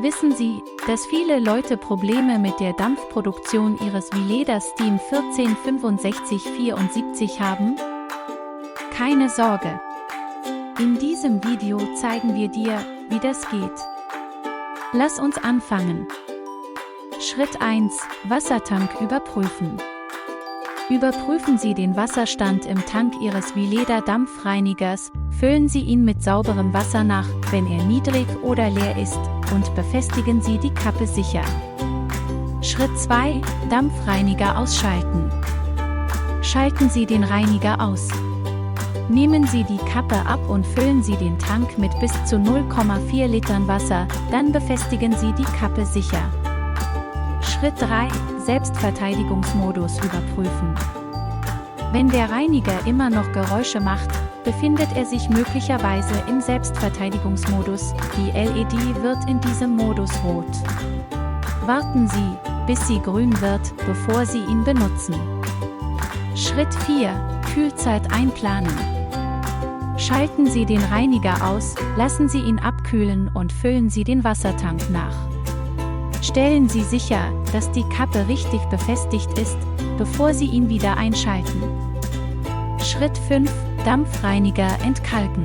Wissen Sie, dass viele Leute Probleme mit der Dampfproduktion ihres Weleda Steam 146574 haben? Keine Sorge! In diesem Video zeigen wir dir, wie das geht. Lass uns anfangen. Schritt 1: Wassertank überprüfen. Überprüfen Sie den Wasserstand im Tank Ihres Weleda Dampfreinigers, füllen Sie ihn mit sauberem Wasser nach, wenn er niedrig oder leer ist, und befestigen Sie die Kappe sicher. Schritt 2: Dampfreiniger ausschalten. Schalten Sie den Reiniger aus. Nehmen Sie die Kappe ab und füllen Sie den Tank mit bis zu 0,4 Litern Wasser, dann befestigen Sie die Kappe sicher. Schritt 3: Selbstverteidigungsmodus überprüfen. Wenn der Reiniger immer noch Geräusche macht, befindet er sich möglicherweise im Selbstverteidigungsmodus, die LED wird in diesem Modus rot. Warten Sie, bis sie grün wird, bevor Sie ihn benutzen. Schritt 4: Kühlzeit einplanen. Schalten Sie den Reiniger aus, lassen Sie ihn abkühlen und füllen Sie den Wassertank nach. Stellen Sie sicher, dass die Kappe richtig befestigt ist, bevor Sie ihn wieder einschalten. Schritt 5: Dampfreiniger entkalken.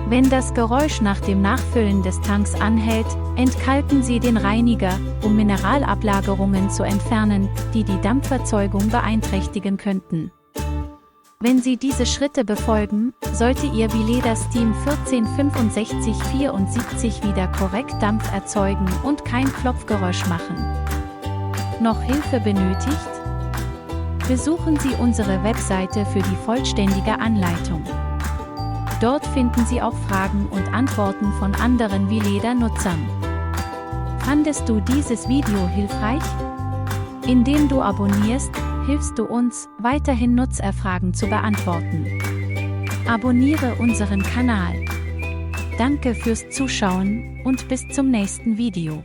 Wenn das Geräusch nach dem Nachfüllen des Tanks anhält, entkalken Sie den Reiniger, um Mineralablagerungen zu entfernen, die die Dampferzeugung beeinträchtigen könnten. Wenn Sie diese Schritte befolgen, sollte Ihr Weleda Steam 146574 wieder korrekt Dampf erzeugen und kein Klopfgeräusch machen. Noch Hilfe benötigt? Besuchen Sie unsere Webseite für die vollständige Anleitung. Dort finden Sie auch Fragen und Antworten von anderen Weleda-Nutzern. Fandest du dieses Video hilfreich? Indem du abonnierst, hilfst du uns, weiterhin Nutzerfragen zu beantworten. Abonniere unseren Kanal. Danke fürs Zuschauen und bis zum nächsten Video.